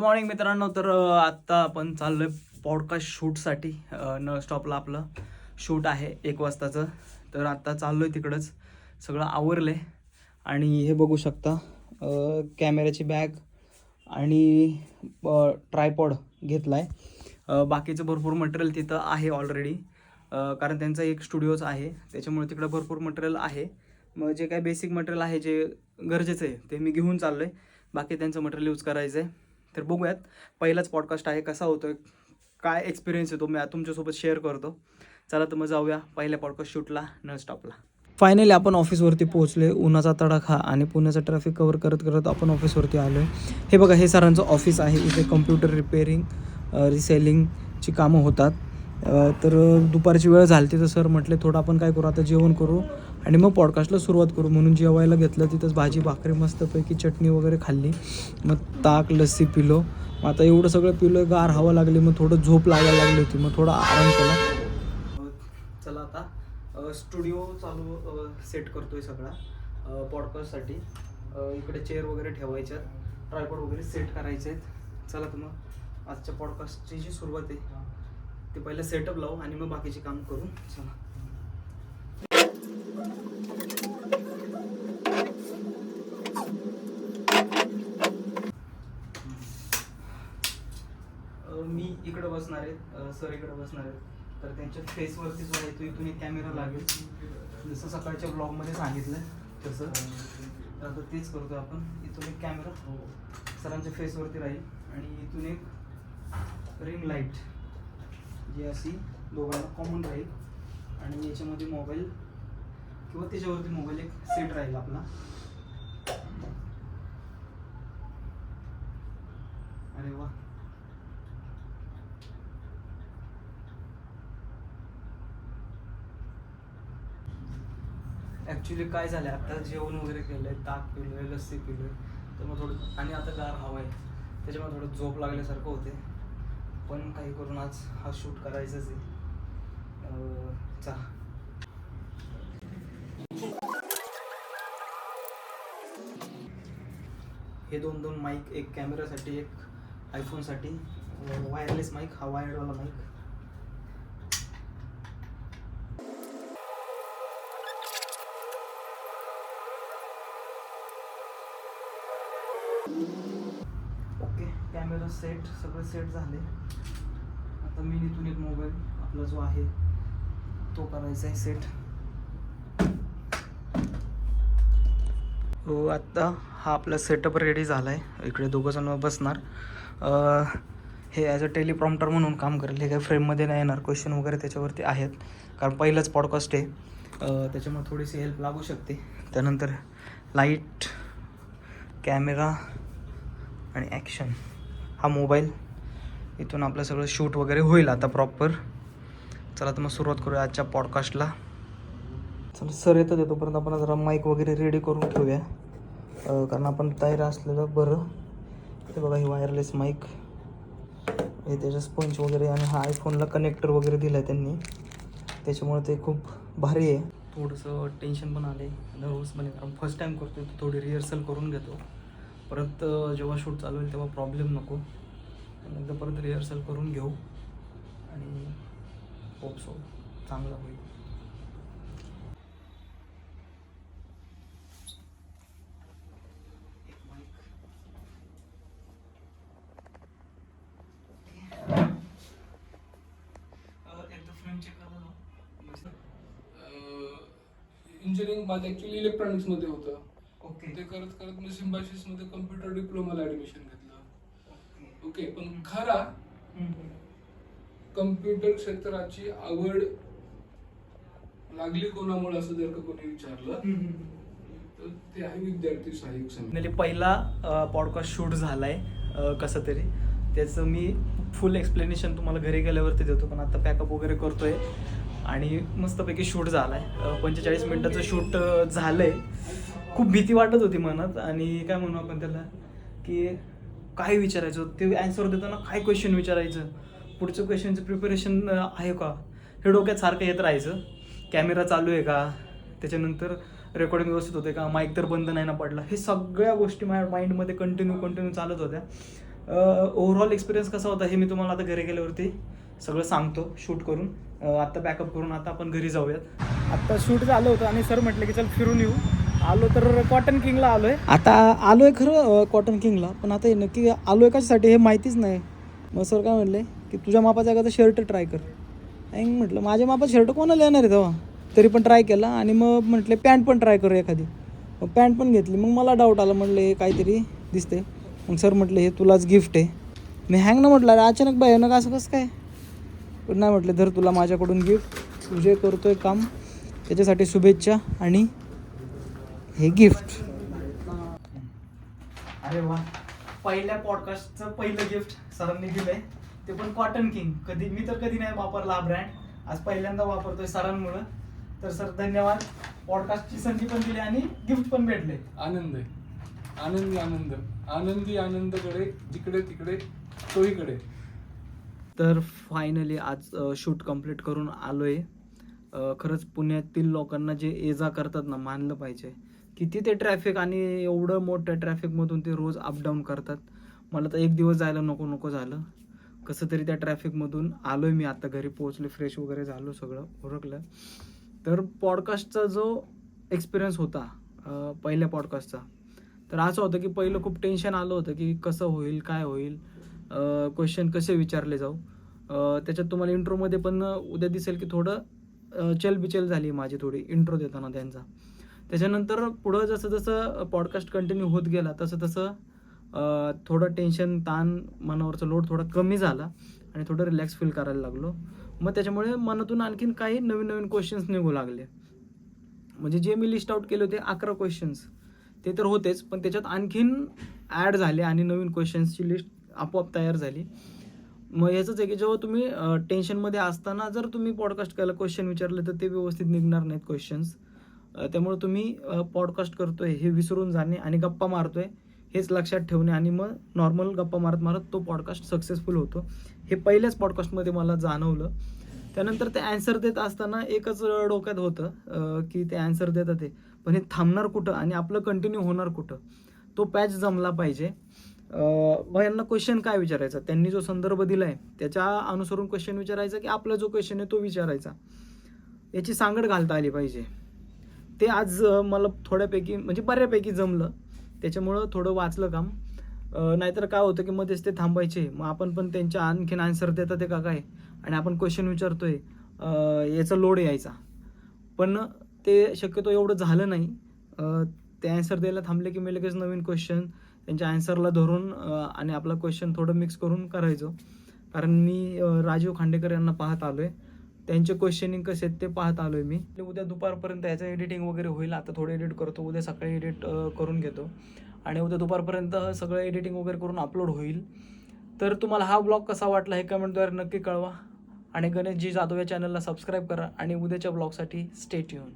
Morning मित्रांनो. तर आत्ता आपण चाललोय पॉडकास्ट शूटसाठी. न स्टॉपला आपलं शूट आहे 1 वाजताचं. तर आत्ता चाललोय तिकडंच. सगळं आवरलंय आणि हे बघू शकता कॅमेऱ्याची बॅग आणि ट्रायपॉड घेतला आहे. बाकीचं भरपूर मटेरियल तिथं आहे ऑलरेडी, कारण त्यांचा एक स्टुडिओच आहे, त्याच्यामुळे तिकडं भरपूर मटेरियल आहे. मग जे काही बेसिक मटेरियल आहे जे गरजेचं आहे ते मी घेऊन चाललो आहे. बाकी त्यांचं मटेरियल यूज करायचं आहे. तर बघूयात, पहिलाच पॉडकास्ट आहे, कसा होतो आहे, काय एक्सपिरियन्स येतो मी तुमच्यासोबत शेअर करतो. चला तर मग जाऊया पहिल्या पॉडकास्ट शूटला न स्टॉपला. फायनली आपण ऑफिसवरती पोहोचले. उन्हाचा तडाखा आणि पुण्याचं ट्रॅफिक कवर करत करत आपण ऑफिसवरती आलो आहे. हे बघा, हे सरांचं ऑफिस आहे. इथे कम्प्युटर रिपेअरिंग रिसेलिंगची कामं होतात. तर दुपारची वेळ झाली तर सर म्हटले थोडं आपण काय करू, आता जेवण करू आणि मग पॉडकास्टला सुरुवात करू. म्हणून जेवायला घेतलं. तिथंच भाजी भाकरी मस्तपैकी चटणी वगैरे खाल्ली. मग ताक लस्सी पिलो. मग आता एवढं सगळं पिलो, गार हवा लागली, मग थोडं झोप लागायला लागली होती, मग थोडा आराम केला. चला आता स्टुडिओ चालू सेट करतोय सगळा पॉडकास्टसाठी. इकडे चेअर वगैरे ठेवायच्यात, ट्रायपॉड वगैरे सेट करायचे आहेत. चला तर मग आजच्या पॉडकास्टची जी सुरुवात आहे ते पहिलं सेटअप लावू आणि मग बाकीचे काम करू. चला. मी इकडे बसणार आहे, सर इकडे बसणार आहेत. तर त्यांच्या फेसवरती जो आहे तो इथून एक कॅमेरा लागेल, जसं सकाळच्या ब्लॉगमध्ये सांगितलं तसं. तर आता तेच करतो आपण. इथून एक कॅमेरा सरांच्या फेसवरती राहील आणि इथून एक रिंग लाईट जी अशी दोघांना कॉमन राहील आणि याच्यामध्ये मोबाईल किंवा त्याच्यावरती मोबाईल एक सेट राहील आपला. अरे वा, ॲक्च्युली काय झालं आहे, आता जेवण वगैरे केलं आहे, ताक पिलो आहे, लस्सी पिलो आहे, तर मग थोडं आणि आता गार हवा आहे, त्याच्यामुळे थोडं झोप लागल्यासारखं होते. पण काही करून आज हा शूट करायचाच आहे. चला. हे दोन माईक, एक कॅमेरासाठी एक आयफोनसाठी. वायरलेस माईक, हा वायरवाला माईक. ओके, कॅमेरा सेट, सगळं सेट झाले. आता मी इथून एक मोबाईल आपला जो आहे तो करायचा आहे सेट. आत्ता हा आपला सेटअप रेडी झाला आहे. इकडे दोघंजण बसणार. हे ॲज अ टेलिप्रॉम्प्टर म्हणून काम करेल. हे काही फ्रेममध्ये नाही येणार, क्वेश्चन वगैरे त्याच्यावरती आहेत, कारण पहिलंच पॉडकास्ट आहे, त्याच्यामुळे थोडीशी हेल्प लागू शकते. त्यानंतर लाईट, कॅमेरा आणि ॲक्शन, हा मोबाईल. इथून आपलं सगळं शूट वगैरे होईल आता प्रॉपर. चला तर मग सुरुवात करूया आजच्या पॉडकास्टला. चला, सर येतं ते तोपर्यंत आपण जरा माईक वगैरे रेडी करून ठेवूया, कारण आपण तयार असलेलं बरं. ते बघा, ही वायरलेस माईक, हे त्याचं स्पंच वगैरे, आणि हा आयफोनला कनेक्टर वगैरे दिला आहे त्यांनी, त्याच्यामुळे ते खूप भारी आहे. थोडंसं टेन्शन पण आलं आहे, नर्वस पण आहे, कारण फर्स्ट टाईम करतो. तो थोडी रिहर्सल करून घेतो, परत जेव्हा शूट चालू होईल तेव्हा प्रॉब्लेम नको. एकदा परत रिहर्सल करून घेऊ आणि होप सो चांगला होईल. इंजिनिअरिंग माझं ॲक्च्युली इलेक्ट्रॉनिक्समध्ये होतं. ओके. ते करत करत मी सिम्बायसिसमध्ये कम्प्युटर डिप्लोमाला ॲडमिशन घेतलं. ओके, पण खरा कम्प्युटर क्षेत्राची आवड लागली कोणामुळे असं जर का कोणी विचारलं तर ते आहे विद्यार्थी सहाय्यक समिती. पहिला पॉडकास्ट शूट झाला आहे कसं तरी, त्याचं मी फुल एक्सप्लेनेशन तुम्हाला घरी गेल्यावरती देतो. पण आता पॅकअप वगैरे करतो आहे आणि मस्तपैकी शूट झाला आहे. 45 मिनटाचं शूट झालं आहे. खूप भीती वाटत होती मनात, आणि काय म्हणू आपण त्याला, की काय विचारायचं, ते ॲन्सर देताना काय क्वेश्चन विचारायचं, पुढचं क्वेश्चनचं प्रिपरेशन आहे का, हे डोक्यात सारखं येत राहायचं. कॅमेरा चालू आहे का, त्याच्यानंतर रेकॉर्डिंग व्यवस्थित होते का, माईक तर बंद नाही ना पडला, हे सगळ्या गोष्टी माझ्या माइंडमध्ये कंटिन्यू चालत होत्या. ओव्हरऑल एक्सपिरियन्स कसा होता हे मी तुम्हाला आता घरी गेल्यावरती सगळं सांगतो शूट करून. आत्ता बॅकअप करून आता आपण घरी जाऊयात. आत्ता शूट झालं होतं आणि सर म्हटलं की चल फिरून येऊ. आलो तर कॉटन किंगला आलो आहे. आता आलो आहे खरं कॉटन किंगला, पण आता हे नक्की आलो आहे कशासाठी हे माहितीच नाही. मग सर काय म्हटले की तुझ्या मापाचा एखादा शर्ट ट्राय कर. आणि म्हटलं माझ्या मापाचा शर्ट कोणाला येणार आहे तेव्हा, तरी पण ट्राय केला. आणि मग म्हटले पॅन्ट पण ट्राय करू एखादी. मग पॅन्ट पण घेतली. मग मला डाऊट आला, म्हटलं हे काहीतरी दिसते. मग सर म्हटले हे तुलाच गिफ्ट आहे. मी हँग ना म्हटलं अरे अचानक भयानक असं कसं काय. पण नाही म्हटले धर तुला माझ्याकडून गिफ्ट, तुझे करतोय काम त्याच्यासाठी शुभेच्छा आणि हे गिफ्ट. अरे वा, पहिल्या पॉडकास्टचं पहिलं गिफ्ट सरांनी दिलंय, ते पण कॉटन किंग. मी तर कधी नाही वापरला हा ब्रँड, आज पहिल्यांदा वापरतोय सरांमुळं. तर सर धन्यवाद. पॉडकास्टची संधी पण दिली आणि गिफ्ट पण भेटले. आनंद आहे, आनंदी आनंद, आनंदी आनंदकडे जिकडे तिकडे तोहीकडे. तर फायनली आज शूट कंप्लीट करून आलो आहे. खरंच पुण्यातील लोकांना जे ये जा करतात ना, मानलं पाहिजे. किती ते ट्रॅफिक आणि एवढं मोठ्या ट्रॅफिकमधून ते रोज अपडाऊन करतात. मला तर एक दिवस जायला नको नको झालं. कसं तरी त्या ट्रॅफिकमधून आलो आहे मी. आता घरी पोहोचले, फ्रेश वगैरे झालो, सगळं ओळखलं. तर पॉडकास्टचा जो एक्सपिरियन्स होता पहिल्या पॉडकास्टचा, तर असं होतं की पहिलं खूप टेन्शन आलं होतं की कसं होईल, काय होईल, क्वेश्चन कसे विचारले जाऊ. त्याच्यात तुम्हाला इंट्रोमध्ये पण उद्या दिसेल की थोडं चलबिचल झाली माझी थोडी इंट्रो देताना त्यांचा. त्याच्यानंतर पुढं जसं जसं पॉडकास्ट कंटिन्यू होत गेला तसं तसं थोडं टेन्शन, ताण, मनावरचा लोड थोडा कमी झाला आणि थोडं रिलॅक्स फील करायला लागलो. मग त्याच्यामुळे मनातून आणखीन काही नवीन नवीन क्वेश्चन्स निघू लागले. म्हणजे जे मी लिस्ट आउट केले होते 11 क्वेश्चन्स ते तर होतेच, पण त्याच्यात आणखीन ॲड झाले आणि नवीन क्वेश्चन्सची लिस्ट आपोआप तयार झाली. मग याचंच आहे की जेव्हा तुम्ही टेन्शनमध्ये असताना जर तुम्ही पॉडकास्ट केला, क्वेश्चन विचारले, तर ते व्यवस्थित निघणार नाहीत क्वेश्चन्स. त्यामुळे तुम्ही पॉडकास्ट करतोय हे विसरून जाणे आणि गप्पा मारतोय हेच लक्षात ठेवणे, आणि मग नॉर्मल गप्पा मारत मारत तो पॉडकास्ट सक्सेसफुल होतो. हे पहिल्याच पॉडकास्टमध्ये मला जाणवलं. त्यानंतर ते ॲन्सर देत असताना एकच डोक्यात होतं की ते ॲन्सर देतात ते, पण हे थांबणार कुठं आणि आपलं कंटिन्यू होणार कुठं, तो पॅच जमला पाहिजे. मग यांना क्वेश्चन काय विचारायचा, त्यांनी जो संदर्भ दिला आहे त्याच्या अनुसरून क्वेश्चन विचारायचा की आपला जो क्वेश्चन आहे तो विचारायचा, याची सांगड घालता आली पाहिजे. ते आज मला थोड्यापैकी म्हणजे बऱ्यापैकी जमलं. त्याच्यामुळं थोडं वाचलं काम. नाहीतर काय होतं की मध्येच ते थांबायचे, मग आपण पण त्यांच्या आणखीन आन्सर देतात ते का काय आणि आपण क्वेश्चन विचारतोय याचा लोड यायचा. पण ते शक्यतो एवढं झालं नाही. ते आन्सर द्यायला थांबले की मी लगेच नवीन क्वेश्चन त्यांच्या आन्सरला धरून आणि आपला क्वेश्चन थोडं मिक्स करून करायचो. कारण मी राजीव खांडेकर यांना पाहत आलो आहे, त्यांचे क्वेश्चनिंग कसे आहेत ते पाहत आलो आहे मी. उद्या दुपारपर्यंत याचं एडिटिंग वगैरे होईल. आता थोडं एडिट करतो, उद्या सकाळी एडिट करून घेतो आणि उद्या दुपारपर्यंत सगळं एडिटिंग वगैरे करून अपलोड होईल. तर तुम्हाला हा ब्लॉग कसा वाटला हे कमेंटद्वारे नक्की कळवा आणि गणेशजी जाधव या चॅनलला सबस्क्राईब करा आणि उद्याच्या ब्लॉगसाठी स्टे ट्यून.